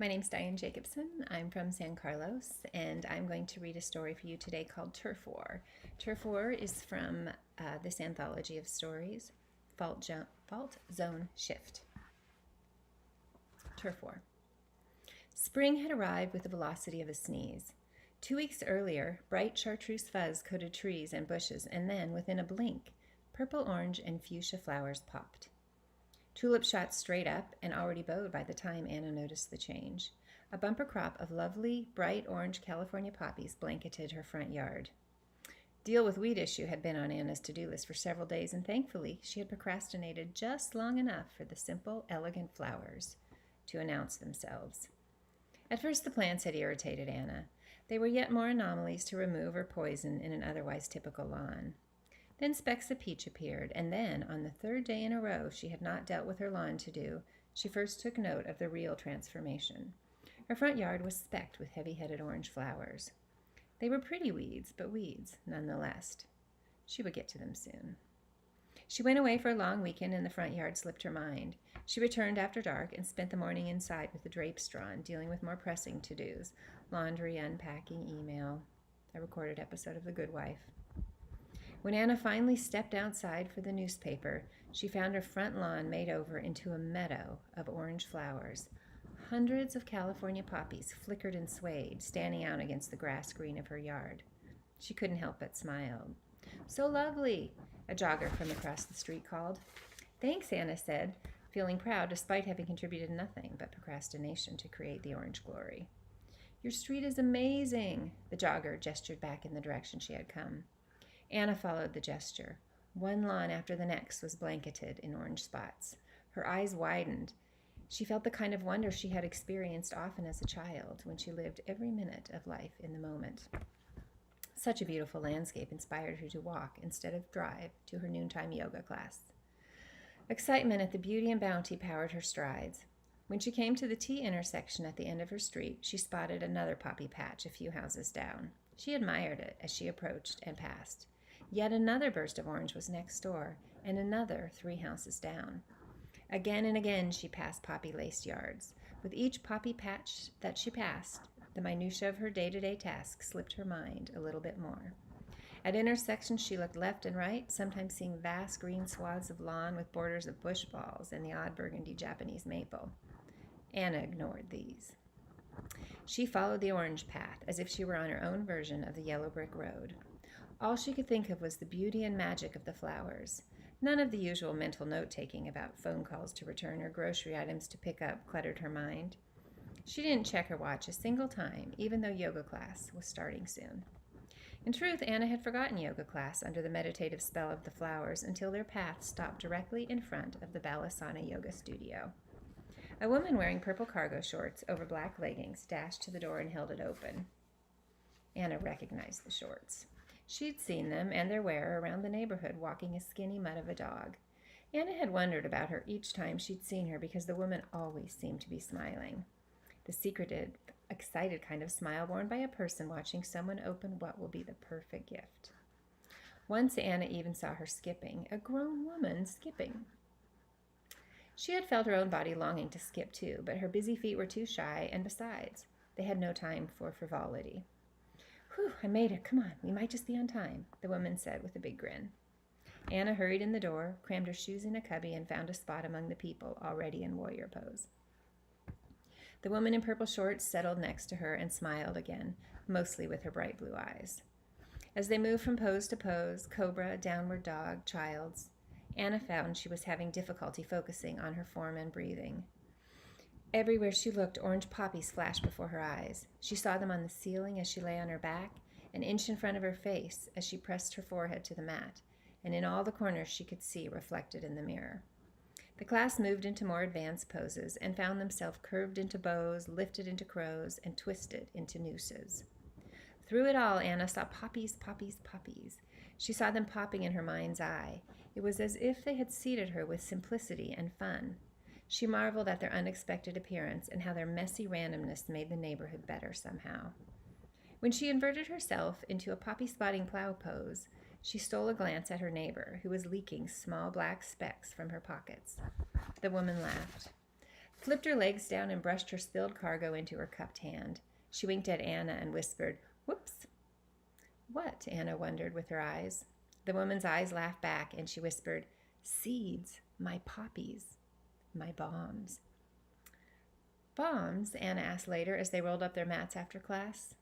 My name's Diane Jacobson. I'm from San Carlos, and I'm going to read a story for you today called Turf War. Turf War is from this anthology of stories, Fault Zone Shift. Turf War. Spring had arrived with the velocity of a sneeze. 2 weeks earlier, bright chartreuse fuzz coated trees and bushes, and then, within a blink, purple, orange, and fuchsia flowers popped. Tulips shot straight up and already bowed by the time Anna noticed the change. A bumper crop of lovely, bright orange California poppies blanketed her front yard. Deal with weed issue had been on Anna's to-do list for several days, and thankfully she had procrastinated just long enough for the simple, elegant flowers to announce themselves. At first the plants had irritated Anna. They were yet more anomalies to remove or poison in an otherwise typical lawn. Then specks of peach appeared, and then, on the third day in a row she had not dealt with her lawn to-do, she first took note of the real transformation. Her front yard was specked with heavy-headed orange flowers. They were pretty weeds, but weeds nonetheless. She would get to them soon. She went away for a long weekend, and the front yard slipped her mind. She returned after dark and spent the morning inside with the drapes drawn, dealing with more pressing to-dos: laundry, unpacking, email, a recorded episode of The Good Wife. When Anna finally stepped outside for the newspaper, she found her front lawn made over into a meadow of orange flowers. Hundreds of California poppies flickered and swayed, standing out against the grass green of her yard. She couldn't help but smile. "So lovely," a jogger from across the street called. "Thanks," Anna said, feeling proud despite having contributed nothing but procrastination to create the orange glory. "Your street is amazing," the jogger gestured back in the direction she had come. Anna followed the gesture. One lawn after the next was blanketed in orange spots. Her eyes widened. She felt the kind of wonder she had experienced often as a child, when she lived every minute of life in the moment. Such a beautiful landscape inspired her to walk instead of drive to her noontime yoga class. Excitement at the beauty and bounty powered her strides. When she came to the T intersection at the end of her street, she spotted another poppy patch a few houses down. She admired it as she approached and passed. Yet another burst of orange was next door, and another 3 houses down. Again and again she passed poppy-laced yards. With each poppy patch that she passed, the minutiae of her day-to-day task slipped her mind a little bit more. At intersections she looked left and right, sometimes seeing vast green swaths of lawn with borders of bush balls and the odd burgundy Japanese maple. Anna ignored these. She followed the orange path as if she were on her own version of the yellow brick road. All she could think of was the beauty and magic of the flowers. None of the usual mental note-taking about phone calls to return or grocery items to pick up cluttered her mind. She didn't check her watch a single time, even though yoga class was starting soon. In truth, Anna had forgotten yoga class under the meditative spell of the flowers until their path stopped directly in front of the Balasana Yoga Studio. A woman wearing purple cargo shorts over black leggings dashed to the door and held it open. Anna recognized the shorts. She'd seen them and their wearer around the neighborhood walking a skinny mutt of a dog. Anna had wondered about her each time she'd seen her because the woman always seemed to be smiling. The secretive, excited kind of smile worn by a person watching someone open what will be the perfect gift. Once Anna even saw her skipping, a grown woman skipping. She had felt her own body longing to skip too, but her busy feet were too shy, and besides, they had no time for frivolity. "Whew, I made it. Come on, we might just be on time," the woman said with a big grin. Anna hurried in the door, crammed her shoes in a cubby, and found a spot among the people already in warrior pose. The woman in purple shorts settled next to her and smiled again, mostly with her bright blue eyes. As they moved from pose to pose, cobra, downward dog, child's, Anna found she was having difficulty focusing on her form and breathing. Everywhere she looked, orange poppies flashed before her eyes. She saw them on the ceiling as she lay on her back, an inch in front of her face as she pressed her forehead to the mat, and in all the corners she could see reflected in the mirror. The class moved into more advanced poses and found themselves curved into bows, lifted into crows, and twisted into nooses. Through it all, Anna saw poppies, poppies, poppies. She saw them popping in her mind's eye. It was as if they had seated her with simplicity and fun. She marveled at their unexpected appearance and how their messy randomness made the neighborhood better somehow. When she inverted herself into a poppy-spotting plow pose, she stole a glance at her neighbor, who was leaking small black specks from her pockets. The woman laughed. flipped her legs down and brushed her spilled cargo into her cupped hand. She winked at Anna and whispered, "Whoops." "What?" Anna wondered with her eyes. The woman's eyes laughed back, and she whispered, "Seeds, my poppies, my bombs." "Bombs?" Anna asked later as they rolled up their mats after class.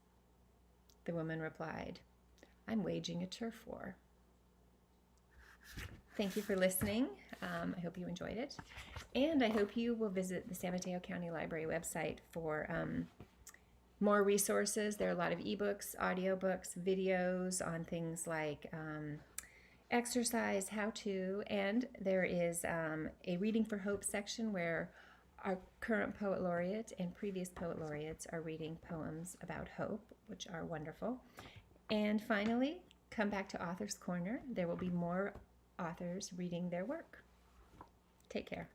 The woman replied, "I'm waging a turf war." Thank you for listening. I hope you enjoyed it. And I hope you will visit the San Mateo County Library website for more resources. There are a lot of ebooks, audiobooks, videos on things like exercise, how to, and there is a Reading for Hope section where our current poet laureate and previous poet laureates are reading poems about hope, which are wonderful. And finally, come back to Author's Corner. There will be more authors reading their work. Take care.